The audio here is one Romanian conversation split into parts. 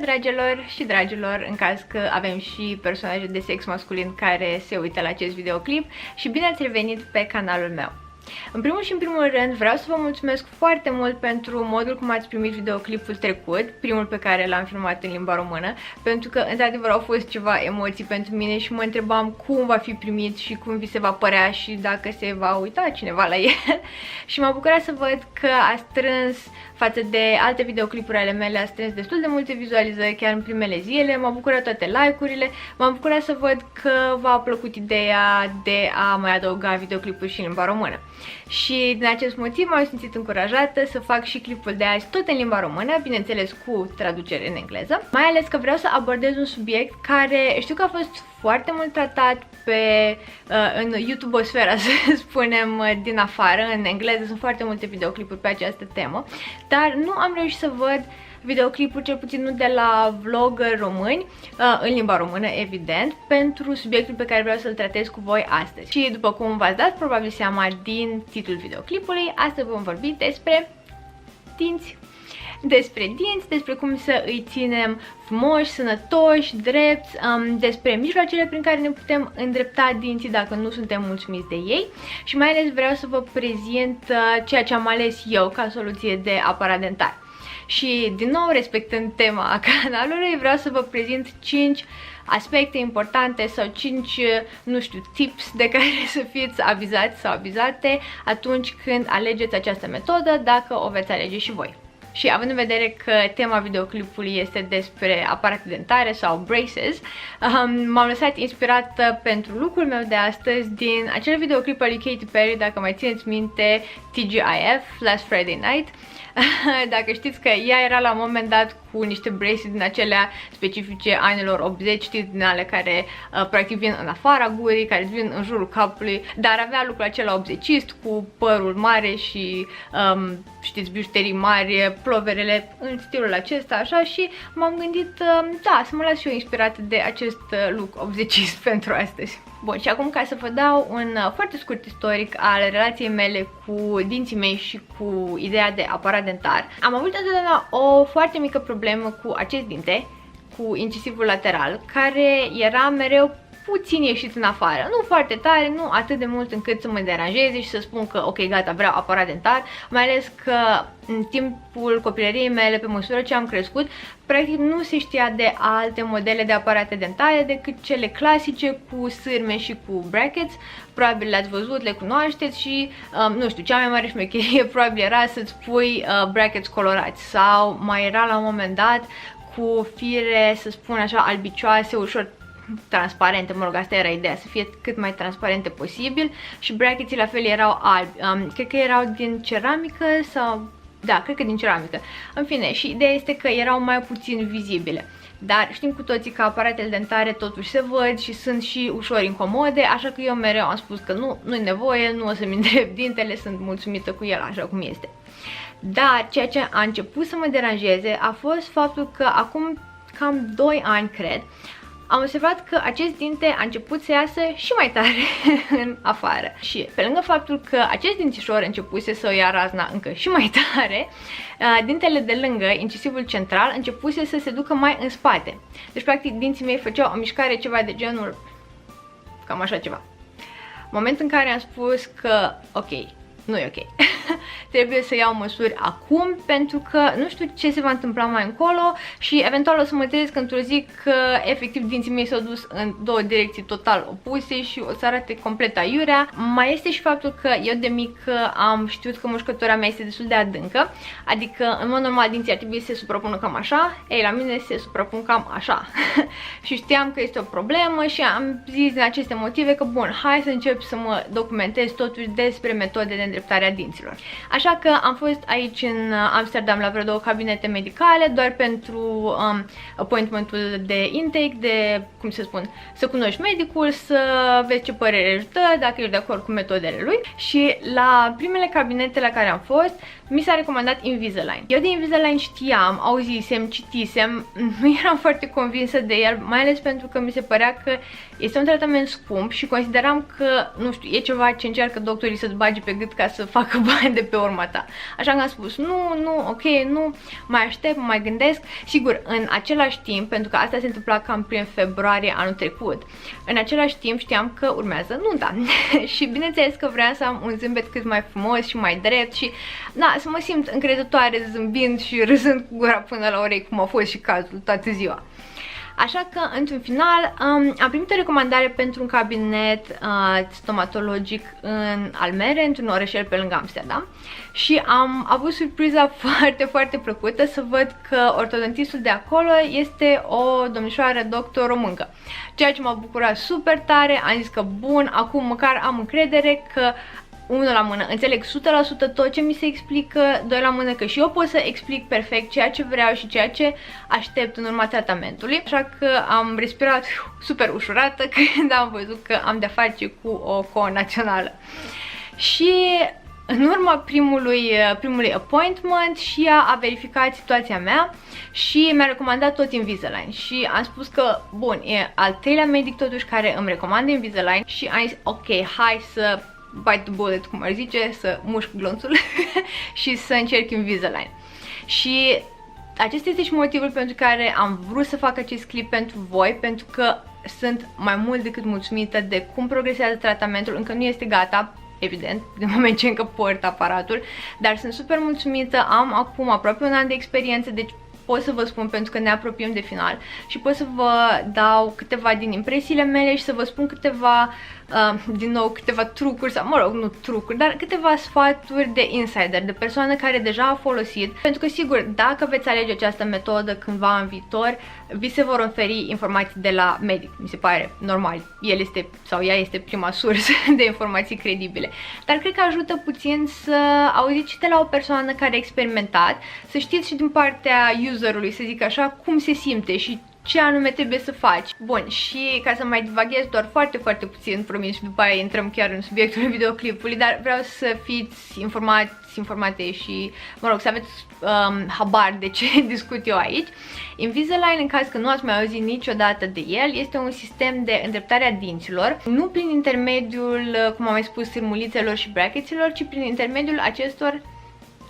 dragelor și dragilor, în caz că avem și personaje de sex masculin care se uită la acest videoclip, și bine ați revenit pe canalul meu. În primul și în primul rând vreau să vă mulțumesc foarte mult pentru modul cum ați primit videoclipul trecut, primul pe care l-am filmat în limba română, pentru că într-adevăr au fost ceva emoții pentru mine și mă întrebam cum va fi primit și cum vi se va părea și dacă se va uita cineva la el. Și m-a bucurat să văd că a strâns, față de alte videoclipuri ale mele, a strâns destul de multe vizualizări chiar în primele zile, m-a bucurat toate like-urile, m-am bucurat să văd că v-a plăcut ideea de a mai adăuga videoclipuri și în limba română. Și din acest motiv m-am simțit încurajată să fac și clipul de azi tot în limba română, bineînțeles cu traducere în engleză, mai ales că vreau să abordez un subiect care știu că a fost foarte mult tratat în YouTube-osfera, să spunem, din afară. În engleză sunt foarte multe videoclipuri pe această temă, dar nu am reușit să văd videoclipuri, cel puțin nu de la vlogger români, în limba română, evident, pentru subiectul pe care vreau să-l tratez cu voi astăzi. Și după cum v-ați dat probabil seama din titlul videoclipului, astăzi vom vorbi despre dinți. Despre cum să îi ținem frumoși, sănătoși, drepți, despre mijloacele prin care ne putem îndrepta dinții dacă nu suntem mulțumiți de ei și mai ales vreau să vă prezint ceea ce am ales eu ca soluție de aparat dentar. Și din nou, respectând tema canalului, vreau să vă prezint 5 aspecte importante sau 5, nu știu, tips de care să fiți avizați sau avizate atunci când alegeți această metodă, dacă o veți alege și voi. Și având în vedere că tema videoclipului este despre aparate dentare sau braces, m-am lăsat inspirată pentru look-ul meu de astăzi din acel videoclip al lui Katy Perry, dacă mai țineți minte, TGIF, Last Friday Night. Dacă știți că ea era la un moment dat cu niște braces din acelea specifice anilor 80, știți, din ale care practic vin în afara gurii, care vin în jurul capului, dar avea lucrul acela 80ist cu părul mare și știți, bijuterii mari, ploverele în stilul acesta, așa, și m-am gândit, da, să mă las și eu inspirată de acest look 80ist pentru astăzi. Bun, și acum ca să vă dau un foarte scurt istoric al relației mele cu dinții mei și cu ideea de aparat dentar. Am avut întotdeauna o foarte mică problemă cu acest dinte, cu incisivul lateral, care era mereu puțin ieșit în afară, nu foarte tare, nu atât de mult încât să mă deranjeze și să spun că ok, gata, vreau aparat dentar, mai ales că în timpul copilăriei mele, pe măsură ce am crescut, practic nu se știa de alte modele de aparate dentare decât cele clasice cu sârme și cu brackets. Probabil le-ați văzut, le cunoașteți și, nu știu, cea mai mare șmecherie probabil era să-ți pui brackets colorați sau mai era la un moment dat cu fire, să spun așa, albicioase, ușor transparente, mă rog, asta era ideea, să fie cât mai transparente posibil, și brackets la fel erau albi, cred că erau din ceramică sau, da, cred că din ceramică, în fine, și ideea este că erau mai puțin vizibile. Dar știm cu toții că aparatele dentare totuși se văd și sunt și ușor incomode, așa că eu mereu am spus că nu-i nevoie, nu o să-mi îndrept dintele, sunt mulțumită cu el așa cum este. Dar ceea ce a început să mă deranjeze a fost faptul că acum cam 2 ani, cred, am observat că acest dinte a început să iasă și mai tare în afară. Și pe lângă faptul că acest dințișor începuse să o ia razna încă și mai tare, dintele de lângă, incisivul central, începuse să se ducă mai în spate. Deci practic dinții mei făceau o mișcare ceva de genul, cam așa ceva. Moment în care am spus că ok, nu e ok. Trebuie să iau măsuri acum, pentru că nu știu ce se va întâmpla mai încolo și eventual o să mă trezesc într-o zi că efectiv dinții mei s-au dus în două direcții total opuse și o să arate complet aiurea. Mai este și faptul că eu de mic am știut că mușcătura mea este destul de adâncă, adică în mod normal dinții ar trebui să se suprapună cam așa, ei, la mine se suprapun cam așa. Și știam că este o problemă și am zis din aceste motive că bun, hai să încep să mă documentez totuși despre metode de îndreptare a dinților. Așa că am fost aici în Amsterdam la vreo 2 cabinete medicale doar pentru appointmentul de intake, de, cum să spun, să cunoști medicul, să vezi ce părere își dă, dacă ești de acord cu metodele lui. Și la primele cabinete la care am fost, mi s-a recomandat Invisalign. Eu de Invisalign știam, auzisem, citisem, nu eram foarte convinsă de el, mai ales pentru că mi se părea că este un tratament scump și consideram că, nu știu, e ceva ce încearcă doctorii să-ți bage pe gât ca să facă bani de pe urma ta. Așa că am spus nu, ok, nu, mai aștept, mai gândesc. Sigur, în același timp, pentru că asta se întâmpla cam prin februarie anul trecut, în același timp știam că urmează nunta și bineînțeles că vreau să am un zâmbet cât mai frumos și mai drept și să mă simt încrezătoare zâmbind și râzând cu gura până la urechi, cum a fost și cazul toată ziua. Așa că, într-un final, am primit o recomandare pentru un cabinet stomatologic în Almere, într-un orășel pe lângă Amsterdam, și am avut surpriza foarte, foarte plăcută să văd că ortodontistul de acolo este o domnișoară doctor româncă, ceea ce m-a bucurat super tare. Am zis că bun, acum măcar am încredere că, unul la mână, înțeleg 100% tot ce mi se explică, doi la mână că și eu pot să explic perfect ceea ce vreau și ceea ce aștept în urma tratamentului. Așa că am respirat super ușurată când am văzut că am de-a face cu o co-națională. Și în urma primului appointment și ea a verificat situația mea și mi-a recomandat tot Invisalign și am spus că bun, e al treilea medic totuși care îmi recomandă Invisalign și am zis ok, hai să bite the bullet, cum ar zice, să mușc glonțul și să încerc Invisalign. Și acesta este și motivul pentru care am vrut să fac acest clip pentru voi, pentru că sunt mai mult decât mulțumită de cum progresează tratamentul. Încă nu este gata, evident, de moment ce încă port aparatul, dar sunt super mulțumită, am acum aproape un an de experiență, deci pot să vă spun, pentru că ne apropiem de final, și pot să vă dau câteva din impresiile mele și să vă spun câteva, din nou, câteva trucuri, sau mă rog, nu trucuri, dar câteva sfaturi de insider, de persoană care deja a folosit, pentru că sigur, dacă veți alege această metodă cândva în viitor, vi se vor oferi informații de la medic, mi se pare normal, el este, sau ea este prima sursă de informații credibile, dar cred că ajută puțin să auziți și de la o persoană care a experimentat, să știți și din partea userului, să zic așa, cum se simte și ce anume trebuie să faci. Bun, și ca să mai divaghez doar foarte, foarte puțin, promis, și după aia intrăm chiar în subiectul videoclipului, dar vreau să fiți informate și, mă rog, să aveți habar de ce discut eu aici. Invisalign, în caz că nu ați mai auzit niciodată de el, este un sistem de îndreptare a dinților, nu prin intermediul, cum am mai spus, sârmulițelor și brackeților, ci prin intermediul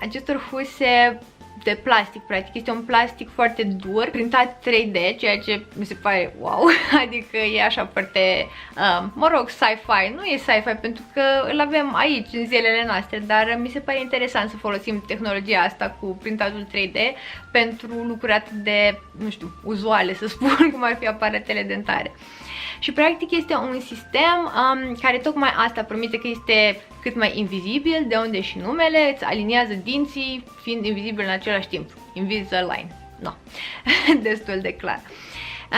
acestor huse de plastic, practic. Este un plastic foarte dur, printat 3D, ceea ce mi se pare wow, adică e așa foarte, mă rog, sci-fi. Nu e sci-fi pentru că îl avem aici în zilele noastre, dar mi se pare interesant să folosim tehnologia asta cu printatul 3D pentru lucruri atât de, nu știu, uzuale, să spun, cum ar fi aparatele dentare. Și practic este un sistem care tocmai asta promite, că este cât mai invizibil, de unde și numele, îți aliniază dinții fiind invizibil în același timp. Invisalign. No. Destul de clar.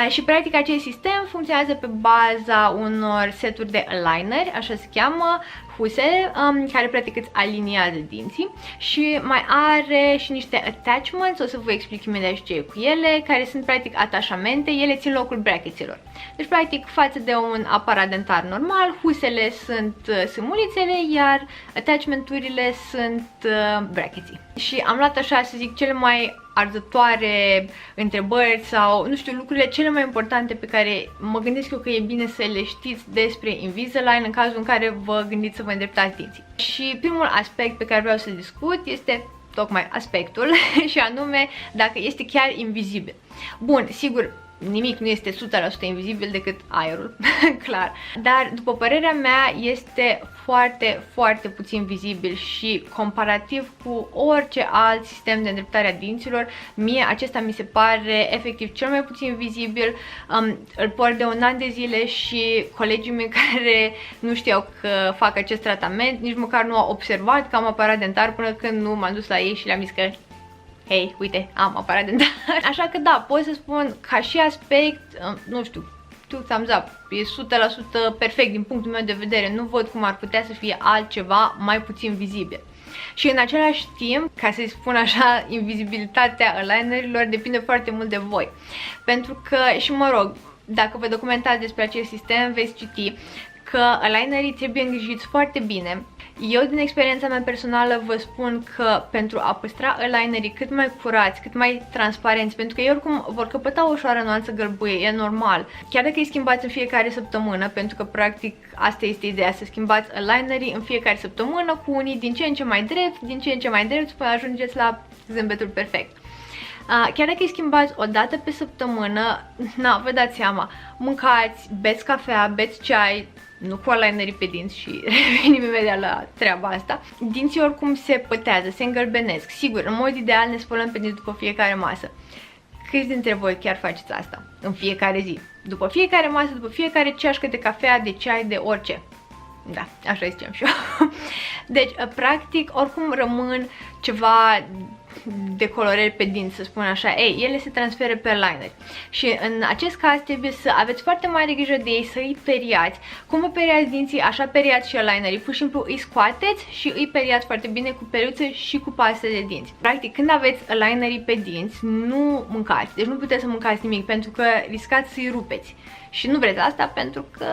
Și practic acest sistem funcționează pe baza unor seturi de aligneri, așa se cheamă, huse, care practic îți aliniază dinții, și mai are și niște attachments, o să vă explic imediat și ce e cu ele, care sunt practic atașamente, ele țin locul brackeților. Deci practic față de un aparat dentar normal, husele sunt sâmulițele, iar attachmenturile sunt brackeții. Și am luat, așa să zic, cele mai arzătoare întrebări sau, nu știu, lucrurile cele mai importante pe care mă gândesc eu că e bine să le știți despre Invisalign în cazul în care vă gândiți să vă îndreptați dinții. Și primul aspect pe care vreau să discut este tocmai aspectul și anume dacă este chiar invizibil. Bun, sigur, nimic nu este 100% invizibil decât aerul, clar, dar după părerea mea este foarte, foarte puțin vizibil și comparativ cu orice alt sistem de îndreptare a dinților, mie acesta mi se pare efectiv cel mai puțin vizibil. Îl port de un an de zile și colegii mei care nu știau că fac acest tratament nici măcar nu au observat că am aparat dentar până când nu m-am dus la ei și le-am zis că hei, uite, am aparat dentar. Așa că da, pot să spun ca și aspect, nu știu, thumbs up, e 100% perfect din punctul meu de vedere, nu văd cum ar putea să fie altceva mai puțin vizibil. Și în același timp, ca să-i spun așa, invizibilitatea alinerilor depinde foarte mult de voi. Pentru că, și mă rog, dacă vă documentați despre acest sistem, veți citi că alinerii trebuie îngrijiți foarte bine. Eu, din experiența mea personală, vă spun că pentru a păstra alinerii cât mai curați, cât mai transparenți, pentru că ei oricum vor căpăta o ușoară nuanță gălbuie, e normal. Chiar dacă îi schimbați în fiecare săptămână, pentru că practic asta este ideea, să schimbați alinerii în fiecare săptămână cu unii din ce în ce mai drepți, din ce în ce mai drepți, până ajungeți la zâmbetul perfect. Chiar dacă îi schimbați o dată pe săptămână, vă dați seama, mâncați, beți cafea, beți ceai, nu cu alinerii pe dinți și revenim imediat la treaba asta. Dinții oricum se pătează, se îngălbenesc. Sigur, în mod ideal ne spălăm pe dinți după fiecare masă. Câți dintre voi chiar faceți asta în fiecare zi? După fiecare masă, după fiecare ceașcă de cafea, de ceai, de orice. Da, așa ziceam și eu. Deci, practic, oricum rămân ceva decolorări pe dinți, să spun așa. Ei, ele se transferă pe alineri. Și în acest caz trebuie să aveți foarte mare grijă de ei, să îi periați. Cum vă periați dinții, așa periați și alinerii. Pur și simplu îi scoateți și îi periați foarte bine cu peluțe și cu paste de dinți. Practic, când aveți alinerii pe dinți, nu mâncați. Deci nu puteți să mâncați nimic, pentru că riscați să-i rupeți. Și nu vreți asta pentru că,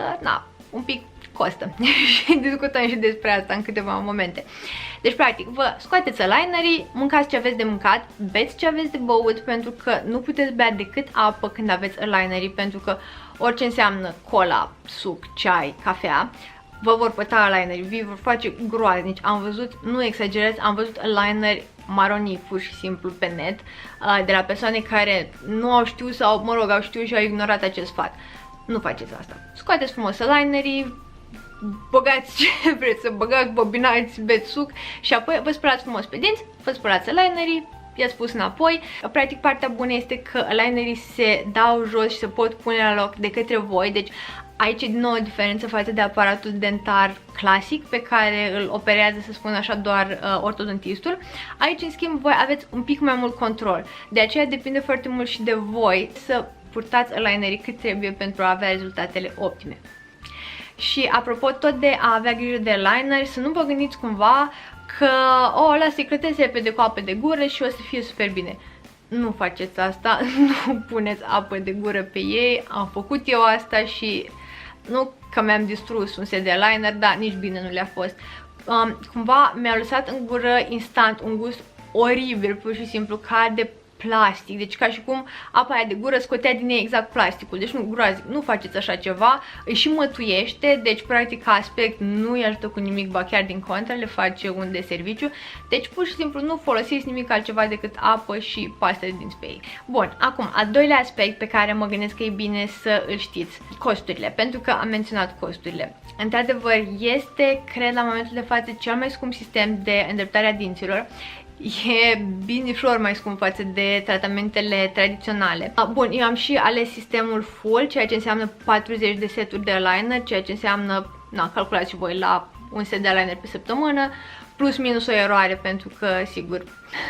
un pic costă. Și discutăm și despre asta în câteva momente. Deci, practic, vă scoateți alinerii, mâncați ce aveți de mâncat, beți ce aveți de băut, pentru că nu puteți bea decât apă când aveți alinerii, pentru că orice înseamnă cola, suc, ceai, cafea, vă vor păta alinerii, vi vor face groaznici. Am văzut, nu exagerez, am văzut alineri maronii pur și simplu pe net, de la persoane care nu au știut sau, mă rog, au știut și au ignorat acest sfat. Nu faceți asta. Scoateți frumos alinerii, băgați ce vreți să băgați, bobinați, beți suc și apoi vă spălați frumos pe dinți, vă spălați alinerii, i-ați pus înapoi. Practic, partea bună este că alinerii se dau jos și se pot pune la loc de către voi, deci aici e din nou o diferență față de aparatul dentar clasic pe care îl operează, să spun așa, doar ortodontistul. Aici, în schimb, voi aveți un pic mai mult control. De aceea depinde foarte mult și de voi să purtați alinerii cât trebuie pentru a avea rezultatele optime. Și apropo tot de a avea grijă de alineri, să nu vă gândiți cumva că lasă-i clătesc repede cu apă de gură și o să fie super bine. Nu faceți asta, nu puneți apă de gură pe ei, am făcut eu asta și nu că mi-am distrus un set de alineri, dar nici bine nu le-a fost. Cumva mi-au lăsat în gură instant un gust oribil, pur și simplu, ca de plastic, deci ca și cum apa aia de gură scotea din ei exact plasticul, deci nu, groaznic, nu faceți așa ceva, îi și mătuiește, deci practic ca aspect nu îi ajută cu nimic, ba chiar din contră, le face un deserviciu, deci pur și simplu nu folosiți nimic altceva decât apă și paste de dinți pe ei. Bun, acum, al doilea aspect pe care mă gândesc că e bine să îl știți, costurile, pentru că am menționat costurile. Într-adevăr, este, cred, la momentul de față cel mai scump sistem de îndreptare a dinților. E binișor mai scump față de tratamentele tradiționale. Bun, eu am și ales sistemul full, ceea ce înseamnă 40 de seturi de aligner, ceea ce înseamnă, calculați și voi, la un set de aligner pe săptămână, plus minus o eroare, pentru că, sigur,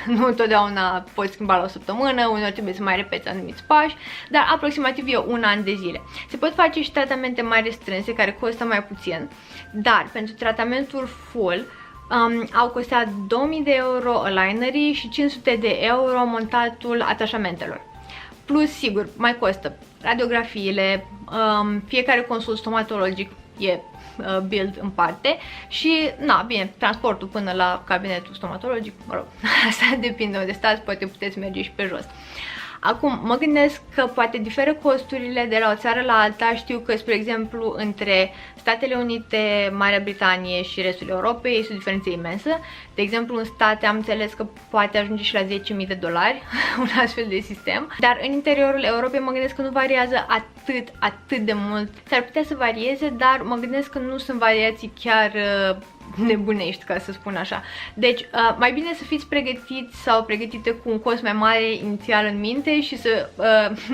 nu întotdeauna poți schimba la o săptămână, uneori trebuie să mai repeți anumiți pași, dar aproximativ e un an de zile. Se pot face și tratamente mai restrânse, care costă mai puțin, dar pentru tratamentul full, au costat 2000 de euro alinerii și 500 de euro montatul atașamentelor. Plus, sigur, mai costă radiografiile, fiecare consult stomatologic e build în parte și, bine, transportul până la cabinetul stomatologic, mă rog, asta depinde unde stați, poate puteți merge și pe jos. Acum, mă gândesc că poate diferă costurile de la o țară la alta. Știu că, spre exemplu, între Statele Unite, Marea Britanie și restul Europei este o diferență imensă. De exemplu, în state am înțeles că poate ajunge și la 10.000 de dolari un astfel de sistem. Dar în interiorul Europei mă gândesc că nu variază atât de mult. S-ar putea să varieze, dar mă gândesc că nu sunt variații chiar nebunești, ca să spun așa. Deci, mai bine să fiți pregătiți sau pregătite cu un cost mai mare inițial în minte și să,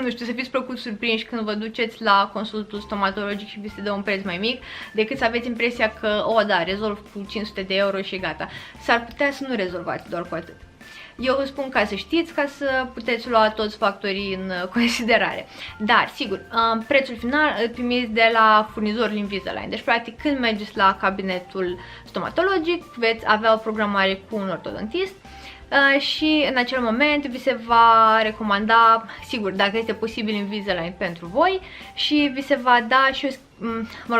nu știu, să fiți plăcut surprinși când vă duceți la consultul stomatologic și vi se dă un preț mai mic, decât să aveți impresia că, da, rezolv cu 500 de euro și gata. S-ar putea să nu rezolvați doar cu atât. Eu vă spun ca să știți, ca să puteți lua toți factorii în considerare. Dar, sigur, prețul final îl primiți de la furnizorul Invisalign. Deci, practic, când mergeți la cabinetul stomatologic, veți avea o programare cu un ortodontist. și în acel moment vi se va recomanda, sigur, dacă este posibil Invisalign pentru voi, și vi se va da și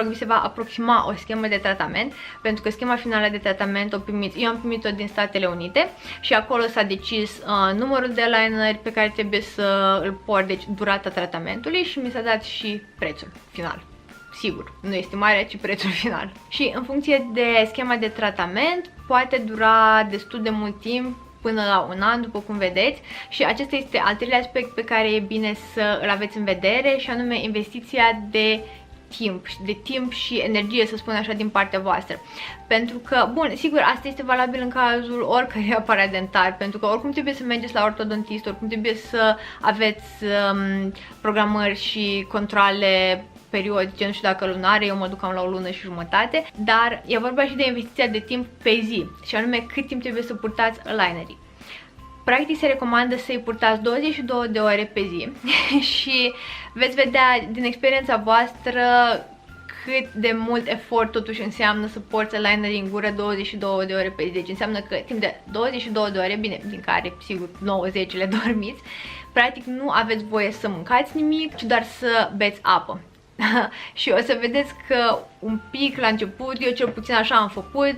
vi se va aproxima o schemă de tratament, pentru că schema finală de tratament eu am primit-o din Statele Unite și acolo s-a decis numărul de eyeliner pe care trebuie să îl port, deci durata tratamentului, și mi s-a dat și prețul final. Sigur, nu estimarea, ci prețul final. Și în funcție de schema de tratament, poate dura destul de mult timp, până la un an, după cum vedeți, și acesta este al treilea aspect pe care e bine să îl aveți în vedere, și anume investiția de timp și energie, să spun așa, din partea voastră. Pentru că, bun, sigur, asta este valabil în cazul oricărui aparat dentar, pentru că oricum trebuie să mergeți la ortodontist, oricum trebuie să aveți programări și controle periodice, nu știu dacă lunare, eu mă duc cam la o lună și jumătate, dar e vorba și de investiția de timp pe zi, și anume cât timp trebuie să purtați eyelinerii. Practic se recomandă să-i purtați 22 de ore pe zi și veți vedea din experiența voastră cât de mult efort totuși înseamnă să porți eyelinerii în gură 22 de ore pe zi. Deci înseamnă că timp de 22 de ore, bine, din care sigur 90 le dormiți, practic nu aveți voie să mâncați nimic, ci doar să beți apă. Și o să vedeți că un pic la început, eu cel puțin așa am făcut,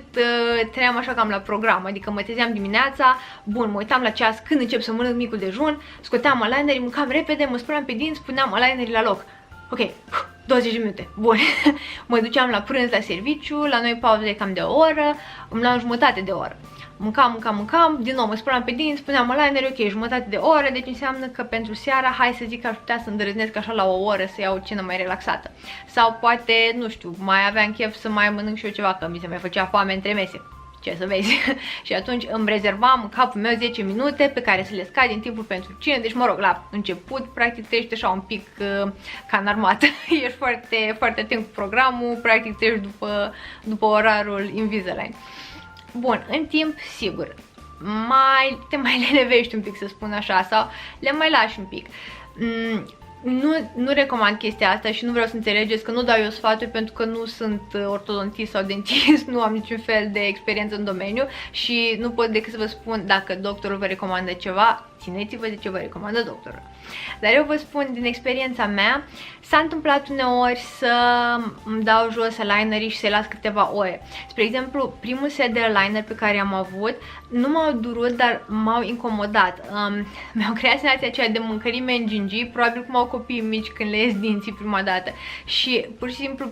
trăiam așa cam la program, adică mă trezeam dimineața, bun, mă uitam la ceas când încep să mănânc micul dejun, scoteam eyelinerii, mâncam repede, mă spălam pe dinți, puneam eyelinerii la loc. Ok, 20 de minute, bun. Mă duceam la prânz la serviciu, la noi pauza e cam de o oră, îmi luam jumătate de oră. Mâncam, din nou mă spălam pe dinți, puneam eyeliner, ok, jumătate de oră, deci înseamnă că pentru seara, hai să zic că aș putea să îndrăznesc așa la o oră să iau o cenă mai relaxată. Sau poate, nu știu, mai aveam chef să mai mănânc și eu ceva, că mi se mai făcea foame între mese. Ce să vezi. Și atunci îmi rezervam în capul meu 10 minute pe care să le scad din timpul pentru cină. Deci, mă rog, la început, practic, treci așa un pic ca în armată. Ești foarte, foarte atent cu programul, practic treci după orarul Invisalign. Bun, în timp, sigur, te mai lenevești un pic, să spun așa, sau le mai lași un pic. Nu recomand chestia asta și nu vreau să înțelegeți că nu dau eu sfaturi, pentru că nu sunt ortodontist sau dentist, nu am niciun fel de experiență în domeniu și nu pot decât să vă spun, dacă doctorul vă recomandă ceva, țineți-vă de ce vă recomandă doctorul. Dar eu vă spun din experiența mea, s-a întâmplat uneori să îmi dau jos eyelinerii și să-i las câteva ore. Spre exemplu, primul set de eyeliner pe care am avut nu m-au durut, dar m-au incomodat. Mi-au creat senzația aceea de mâncărime în gingii, probabil cum au copiii mici când le ies dinții prima dată. Și pur și simplu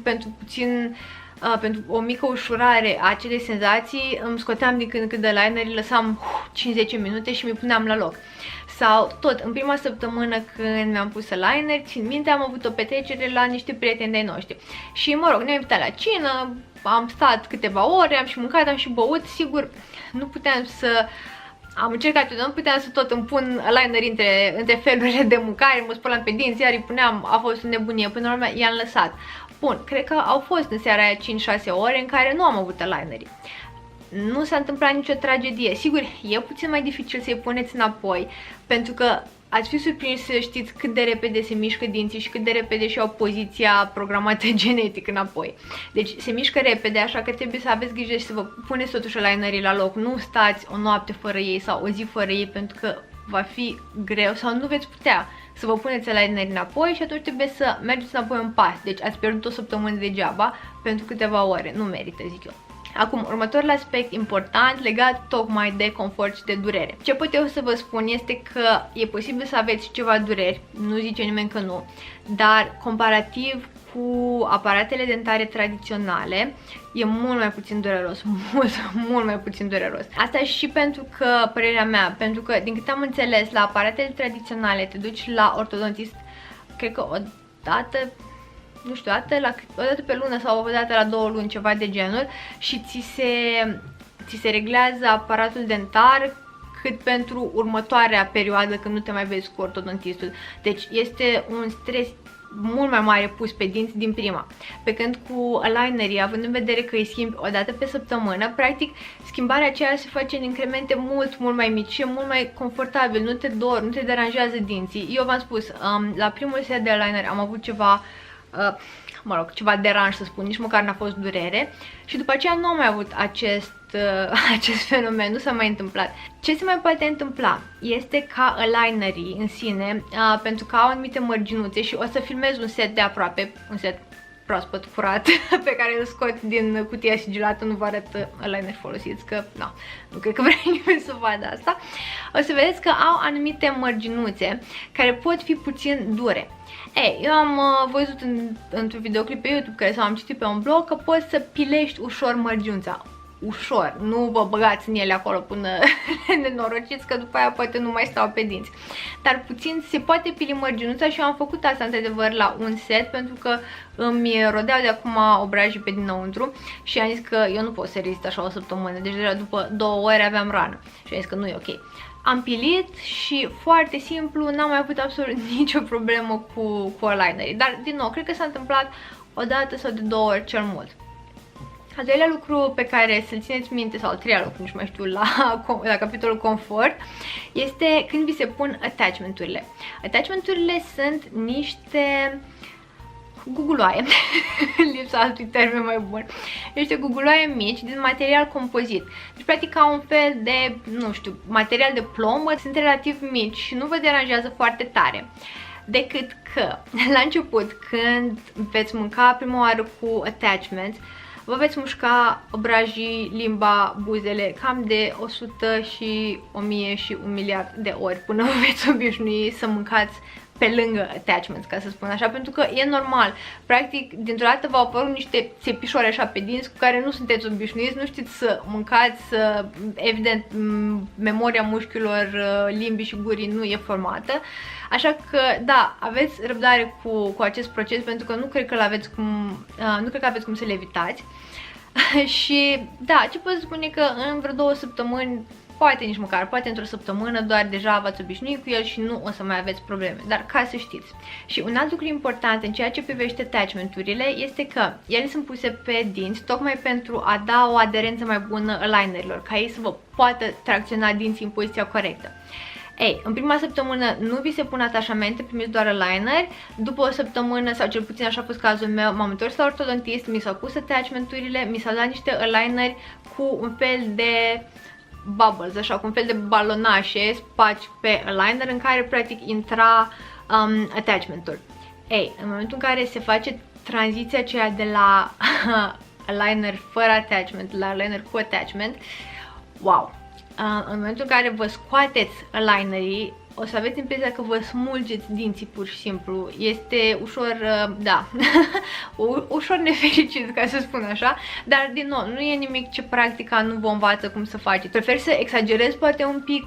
pentru o mică ușurare a acelei senzații îmi scoteam din când în când eyelinerii, lăsam 5-10 minute și mi puneam la loc. Sau tot, în prima săptămână când mi-am pus eyeliner, țin minte, am avut o petrecere la niște prieteni de-ai noștri. Și mă rog, ne-am invitat la cină, am stat câteva ore, am și mâncat, am și băut, sigur, nu puteam să... Am încercat, eu nu puteam să tot îmi pun eyeliner între felurile de mâncare, mă spălam pe dinți, iar îi puneam, a fost o nebunie, până la urmă i-am lăsat. Bun, cred că au fost în seara aia 5-6 ore în care nu am avut eyelinerii. Nu s-a întâmplat nicio tragedie. Sigur, e puțin mai dificil să-i puneți înapoi, pentru că ați fi surprins să știți cât de repede se mișcă dinții și cât de repede și-au poziția programată genetic înapoi. Deci se mișcă repede, așa că trebuie să aveți grijă și să vă puneți totuși eyelinerii la loc. Nu stați o noapte fără ei sau o zi fără ei, pentru că va fi greu sau nu veți putea să vă puneți eyelinerii înapoi și atunci trebuie să mergeți înapoi în pas. Deci ați pierdut o săptămână degeaba pentru câteva ore. Nu merită, zic eu. Acum, următorul aspect important legat tocmai de confort și de durere. Ce pot eu să vă spun este că e posibil să aveți ceva dureri, nu zice nimeni că nu, dar comparativ cu aparatele dentare tradiționale e mult mai puțin dureros, mult mai puțin dureros. Asta și pentru că, părerea mea, pentru că din câte am înțeles, la aparatele tradiționale te duci la ortodontist, cred că o dată, nu știu, o dată pe lună sau o dată la 2 luni, ceva de genul, și ți se reglează aparatul dentar cât pentru următoarea perioadă când nu te mai vezi cu ortodontistul. Deci este un stres mult mai mare pus pe dinți din prima. Pe când cu eyelinerii, având în vedere că îi schimbi o dată pe săptămână, practic schimbarea aceea se face în incremente mult mai mici și e mult mai confortabil, nu te dor, nu te deranjează dinții. Eu v-am spus, la primul set de eyeliner am avut ceva mă rog, ceva deranj să spun, nici măcar n-a fost durere și după aceea nu am mai avut acest fenomen, nu s-a mai întâmplat. Ce se mai poate întâmpla este ca alignerii în sine, pentru că au anumite mărginuțe și o să filmez un set de aproape, un set proaspăt, curat, pe care îl scot din cutia sigilată, nu vă arăt eyeliner folosiți, că nu cred că vrea nimeni să vadă asta. O să vedeți că au anumite mărginuțe care pot fi puțin dure. Ei, eu am văzut într-un videoclip pe YouTube care sau am citit pe un blog că poți să pilești ușor mărgiunța. Ușor, nu vă băgați în ele acolo până nenorociți că după aia poate nu mai stau pe dinți. Dar puțin se poate pili mărginuța și eu am făcut asta într-adevăr la un set pentru că îmi rodeau de acum obrajii pe dinăuntru și am zis că eu nu pot să rezist așa o săptămână, deci deja după 2 ore aveam rană și am zis că nu e ok. Am pilit și foarte simplu, n-am mai avut absolut nicio problemă cu eyelinerii, dar din nou, cred că s-a întâmplat o dată sau de 2 ori cel mult. Al doilea lucru pe care să-l țineți minte, sau al treilea lucru, nu mai știu, la capitolul confort, este când vi se pun attachment-urile. Attachment-urile sunt niște guguloaie, lipsa altui termen mai bun, niște guguloaie mici din material compozit. Deci practic ca un fel de, nu știu, material de plombă, sunt relativ mici și nu vă deranjează foarte tare. Decât că, la început, când veți mânca prima oară cu attachment, vă veți mușca obrajii, limba, buzele cam de 100 și 1000 și 1 miliard de ori până vă veți obișnui să mâncați pe lângă attachments, ca să spun așa, pentru că e normal. Practic, dintr-o dată v-au apărut niște țepișoare așa pe dinți cu care nu sunteți obișnuiți, nu știți să mâncați, evident, memoria mușchilor, limbii și gurii nu e formată. Așa că, da, aveți răbdare cu acest proces pentru că nu cred că aveți cum să le evitați. Și, da, ce pot spune că în vreo 2 săptămâni, poate nici măcar, poate într-o săptămână, doar deja v-ați obișnuit cu el și nu o să mai aveți probleme, dar ca să știți. Și un alt lucru important în ceea ce privește attachment-urile este că ele sunt puse pe dinți tocmai pentru a da o aderență mai bună eyelinerilor, ca ei să vă poată tracționa dinții în poziția corectă. Ei, în prima săptămână nu vi se pun atașamente, primiți doar eyeliner. După o săptămână, sau cel puțin așa a fost cazul meu, m-am întors la ortodontist, mi s-au pus attachment-urile, mi s-au dat niște eyeliner cu un fel de bubbles, așa, cu un fel de balonașe, spaci pe eyeliner în care practic intra attachment-ul. Ei, în momentul în care se face tranziția aceea de la eyeliner fără attachment la eyeliner cu attachment, wow! În momentul în care vă scoateți eyelinerii, o să aveți impresia că vă smulgeți dinții pur și simplu. Este ușor, da, ușor nefericit, ca să spun așa, dar din nou, nu e nimic ce practica nu vă învață cum să faceți. Prefer să exagerez poate un pic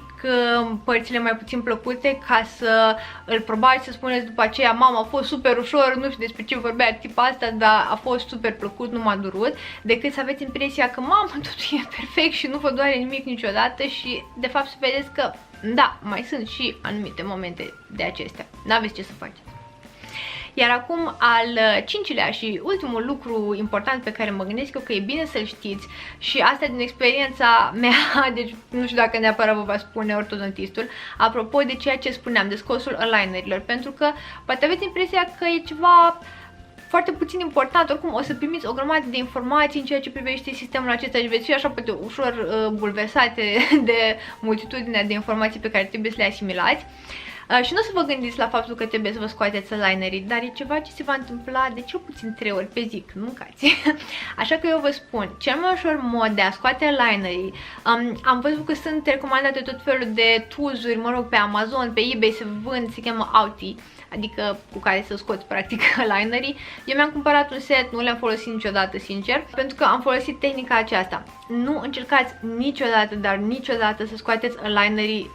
părțile mai puțin plăcute ca să îl probați, să spuneți după aceea, mama, a fost super ușor, nu știu despre ce vorbea tipa asta, dar a fost super plăcut, nu m-a durut, decât să aveți impresia că, mamă, totul e perfect și nu vă doare nimic niciodată și de fapt să vedeți că da, mai sunt și anumite momente de acestea. N-aveți ce să faceți. Iar acum al 5-lea și ultimul lucru important pe care mă gândesc eu că e bine să-l știți și asta din experiența mea, deci nu știu dacă neapărat vă va spune ortodontistul, apropo de ceea ce spuneam, de scosul eyelinerilor, pentru că poate aveți impresia că e ceva foarte puțin important, oricum o să primiți o grămadă de informații în ceea ce privește sistemul acesta și veți fi așa poate ușor bulversate de multitudinea de informații pe care trebuie să le asimilați. Și nu o să vă gândiți la faptul că trebuie să vă scoateți eyelinerii, dar e ceva ce se va întâmpla de cel puțin 3 ori pe zi, nu mâncați. Așa că eu vă spun, cel mai ușor mod de a scoate eyelinerii, am văzut că sunt recomandate tot felul de tools-uri, mă rog, pe Amazon, pe eBay se vând, se cheamă Outie, adică cu care să scoți practic eyelinerii. Eu mi-am cumpărat un set, nu le-am folosit niciodată, sincer, pentru că am folosit tehnica aceasta. Nu încercați niciodată, dar niciodată să scoateți eyelinerii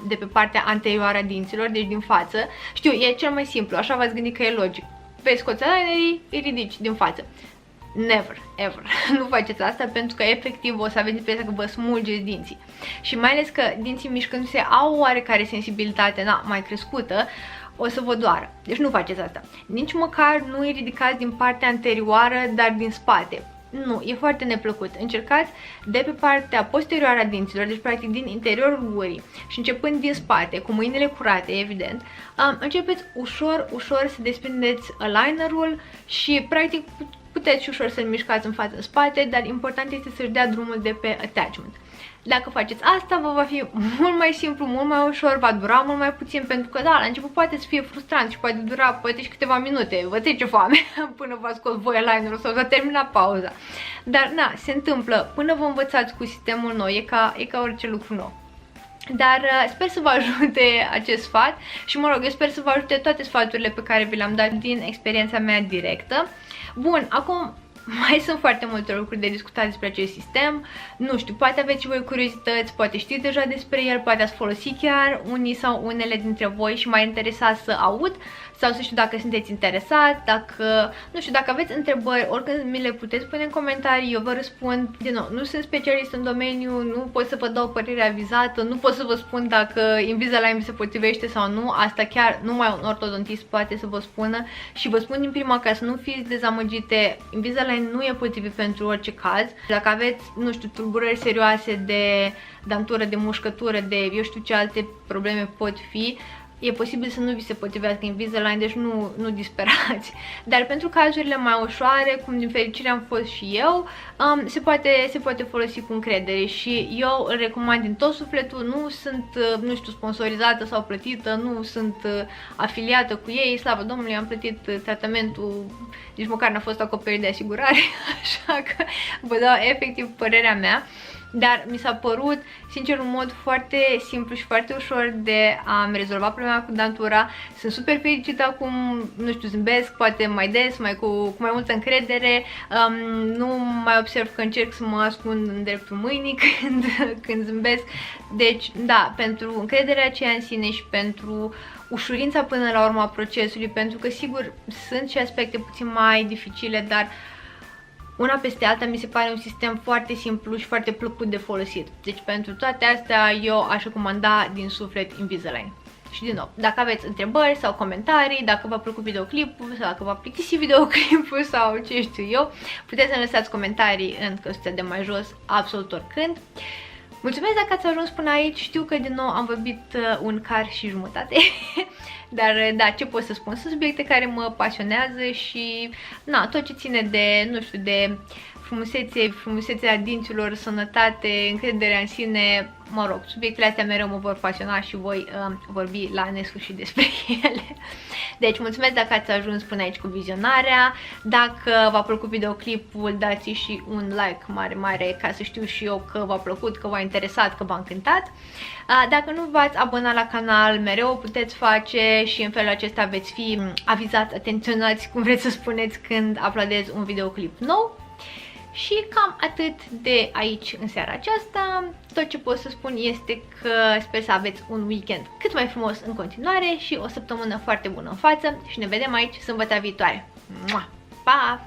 de pe partea anterioară a dinților, deci din față. Știu, e cel mai simplu, așa v-ați gândit că e logic. Vei scoți eyelinerii, îi ridici din față. Never, ever. Nu faceți asta pentru că efectiv o să aveți impresia că vă smulgeți dinții. Și mai ales că dinții mișcându-se au oarecare sensibilitate mai crescută, o să vă doară. Deci nu faceți asta. Nici măcar nu îi ridicați din partea anterioară, dar din spate. nu, e foarte neplăcut. Încercați de pe partea posterioară a dinților, deci practic din interiorul gurii și începând din spate, cu mâinile curate, evident, începeți ușor, ușor să desprindeți alignerul și practic puteți și ușor să-l mișcați în față, în spate, dar important este să-și dea drumul de pe attachment. Dacă faceți asta, vă va fi mult mai simplu, mult mai ușor, va dura mult mai puțin, pentru că da, la început poate să fie frustrant și poate dura poate și câteva minute, vă trece foame până v-ați scos voi alignerul sau s-a terminat pauza. Dar na, se întâmplă, până vă învățați cu sistemul nou, e ca orice lucru nou. Dar sper să vă ajute acest sfat și mă rog, eu sper să vă ajute toate sfaturile pe care vi le-am dat din experiența mea directă. Bun, acum mai sunt foarte multe lucruri de discutat despre acest sistem, nu știu, poate aveți și voi curiozități, poate știți deja despre el, poate ați folosit chiar unii sau unele dintre voi și m-ar interesa să aud sau să știu dacă sunteți interesați, dacă, nu știu, dacă aveți întrebări, oricând mi le puteți pune în comentarii, eu vă răspund. Din nou, nu sunt specialist în domeniu, nu pot să vă dau părere avizată, nu pot să vă spun dacă Invisalign se potrivește sau nu, asta chiar numai un ortodontist poate să vă spună și vă spun din prima ca să nu fiți dezamăgite, Invisalign nu e potrivit pentru orice caz. Dacă aveți, nu știu, tulburări serioase de dantură, de mușcătură, de eu știu ce alte probleme pot fi, e posibil să nu vi se potrivească Invisalign, deci nu disperați. Dar pentru cazurile mai ușoare, cum din fericire am fost și eu, se poate folosi cu încredere și eu îl recomand din tot sufletul. Nu sunt, nu știu, sponsorizată sau plătită, nu sunt afiliată cu ei, slavă Domnului, am plătit tratamentul, nici măcar n-a fost acoperit de asigurare, așa că vă dau efectiv părerea mea. Dar mi s-a părut, sincer, un mod foarte simplu și foarte ușor de a-mi rezolva problema cu dantura. Sunt super fericită acum, nu știu, zâmbesc poate mai des, cu mai multă încredere. Nu mai observ că încerc să mă ascund în dreptul mâinii când zâmbesc. Deci, da, pentru încrederea aceea în sine și pentru ușurința până la urma procesului, pentru că, sigur, sunt și aspecte puțin mai dificile, dar una peste alta mi se pare un sistem foarte simplu și foarte plăcut de folosit. Deci pentru toate astea eu aș recomanda din suflet Invisalign. Și din nou, dacă aveți întrebări sau comentarii, dacă v-a plăcut videoclipul sau dacă v-a plictisit videoclipul sau ce știu eu, puteți să lăsați comentarii în căsuța de mai jos absolut oricând. Mulțumesc dacă ați ajuns până aici, știu că din nou am vorbit un car și jumătate, dar da, ce pot să spun, sunt subiecte care mă pasionează și na, tot ce ține de, nu știu, de frumusețea dinților, sănătate, încrederea în sine, mă rog, subiectele astea mereu mă vor pasiona și voi vorbi la nesfârșit despre ele. Deci mulțumesc dacă ați ajuns până aici cu vizionarea. Dacă v-a plăcut videoclipul, dați și un like mare, mare, ca să știu și eu că v-a plăcut, că v-a interesat, că v-a încântat. Dacă nu v-ați abonat la canal, mereu o puteți face și în felul acesta veți fi avizați, atenționați, cum vreți să spuneți, când uploadez un videoclip nou. Și cam atât de aici în seara aceasta. Tot ce pot să spun este că sper să aveți un weekend cât mai frumos în continuare și o săptămână foarte bună în față și ne vedem aici sâmbătă viitoare. Pa!